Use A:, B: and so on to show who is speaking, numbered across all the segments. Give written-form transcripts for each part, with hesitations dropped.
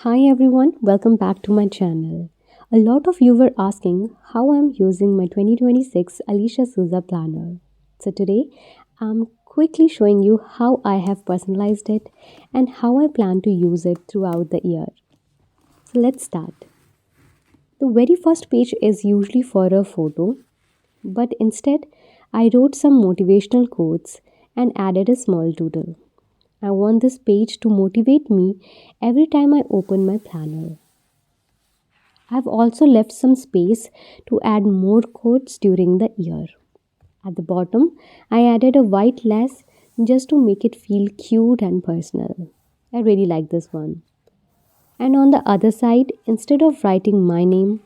A: Hi everyone, welcome back to my channel. A lot of you were asking how I'm using my 2026 Alicia Souza planner. So today I'm quickly showing you how I have personalized it and how I plan to use it throughout the year. So let's start. The very first page is usually for a photo, but instead I wrote some motivational quotes and added a small doodle. I want this page to motivate me every time I open my planner. I've also left some space to add more quotes during the year. At the bottom, I added a white lace just to make it feel cute and personal. I really like this one. And on the other side, instead of writing my name,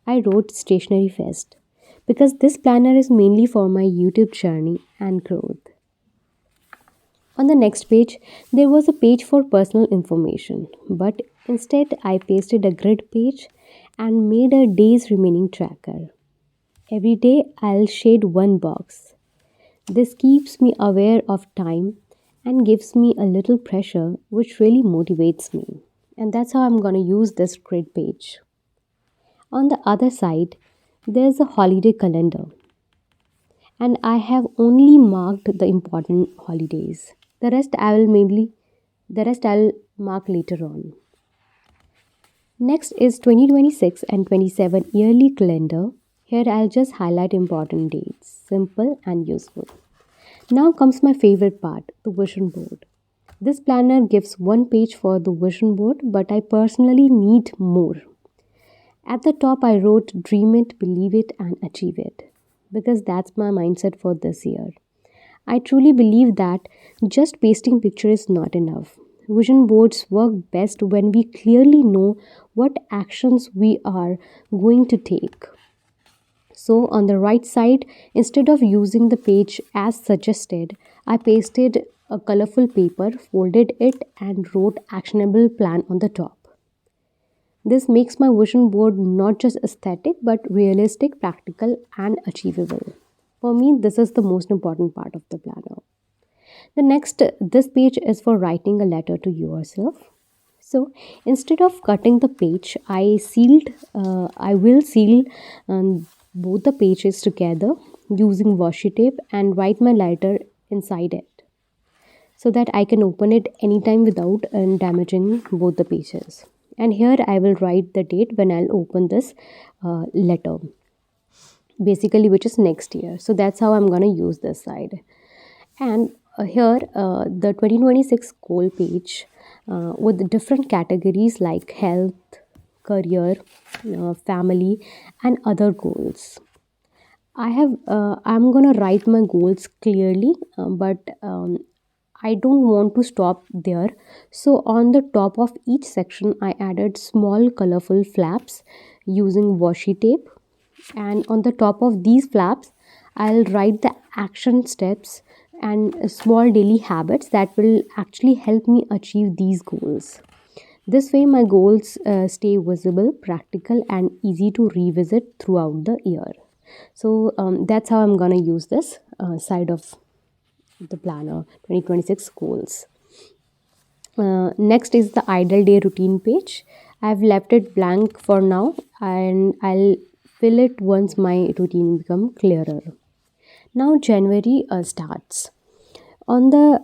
A: I wrote Stationery Fest because this planner is mainly for my YouTube journey and growth. On the next page, there was a page for personal information, but instead I pasted a grid page and made a day's remaining tracker. Every day I'll shade one box. This keeps me aware of time and gives me a little pressure, which really motivates me. And that's how I'm going to use this grid page. On the other side, there's a holiday calendar, and I have only marked the important holidays. The rest I'll mark later on. Next is 2026 and 27 yearly calendar. Here I'll just highlight important dates, simple and useful. Now comes my favorite part, the vision board. This planner gives one page for the vision board, but I personally need more. At the top, I wrote dream it, believe it, and achieve it because that's my mindset for this year. I truly believe that just pasting picture is not enough. Vision boards work best when we clearly know what actions we are going to take. So on the right side, instead of using the page as suggested, I pasted a colorful paper, folded it, and wrote actionable plan on the top. This makes my vision board not just aesthetic but realistic, practical, and achievable. For me, this is the most important part of the planner. This page is for writing a letter to yourself. So instead of cutting the page, I will seal both the pages together using washi tape and write my letter inside it so that I can open it anytime without damaging both the pages. And here I will write the date when I'll open this letter, basically, which is next year. So that's how I'm going to use this side. And here, the 2026 goal page with different categories like health, career, family, and other goals. I'm gonna write my goals clearly, but I don't want to stop there. So on the top of each section, I added small colorful flaps using washi tape, and on the top of these flaps, I'll write the action steps and small daily habits that will actually help me achieve these goals. This way, my goals stay visible, practical, and easy to revisit throughout the year. So that's how I'm gonna use this side of the planner 2026 goals. Next is the ideal day routine page. I've left it blank for now and I'll fill it once my routine become clearer. Now January starts. On the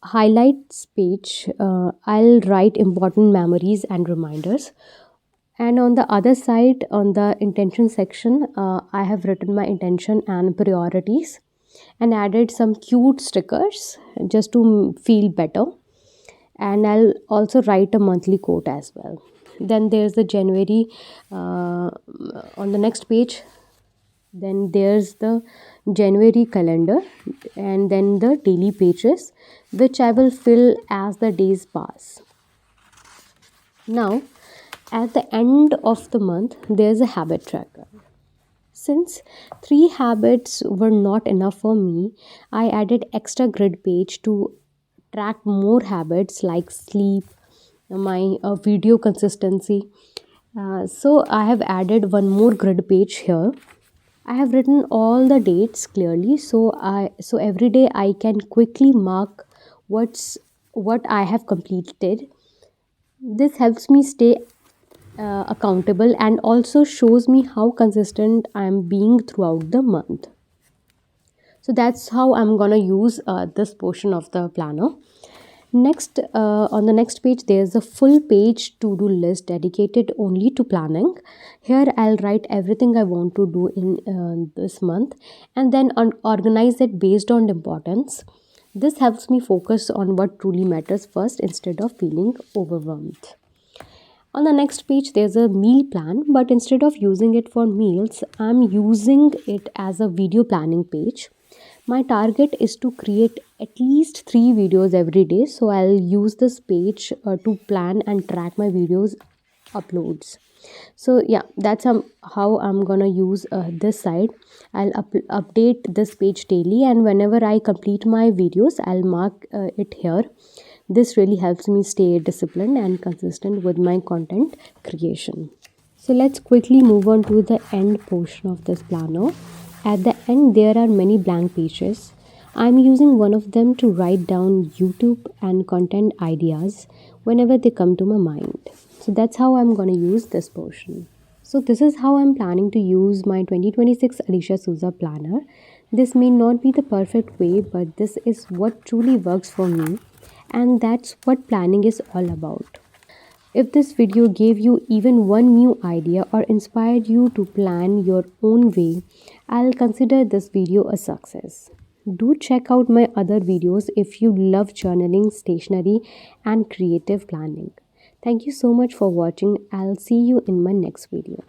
A: highlights page, I'll write important memories and reminders. And on the other side, on the intention section, I have written my intention and priorities and added some cute stickers just to feel better. And I'll also write a monthly quote as well. Then there's the January on the next page. Then there's the January calendar and then the daily pages, which I will fill as the days pass. Now, at the end of the month, there's a habit tracker. Since three habits were not enough for me, I added extra grid page to track more habits like sleep, my video consistency. So I have added one more grid page here. I have written all the dates clearly, so every day I can quickly mark what I have completed. This helps me stay accountable and also shows me how consistent I'm being throughout the month. So that's how I'm gonna use this portion of the planner. Next, on the next page, there's a full page to do list dedicated only to planning. Here, I'll write everything I want to do in this month and then organize it based on importance. This helps me focus on what truly matters first instead of feeling overwhelmed. On the next page, there's a meal plan, but instead of using it for meals, I'm using it as a video planning page. My target is to create at least 3 videos every day, so I'll use this page to plan and track my videos uploads. So yeah, that's how I'm gonna use this side. I'll update this page daily, and whenever I complete my videos, I'll mark it here. This really helps me stay disciplined and consistent with my content creation. So let's quickly move on to the end portion of this planner. At the end, there are many blank pages. I'm using one of them to write down YouTube and content ideas whenever they come to my mind. So that's how I'm going to use this portion. So this is how I'm planning to use my 2026 Alicia Souza planner. This may not be the perfect way, but this is what truly works for me, and that's what planning is all about. If this video gave you even one new idea or inspired you to plan your own way, I'll consider this video a success. Do check out my other videos if you love journaling, stationery, and creative planning. Thank you so much for watching. I'll see you in my next video.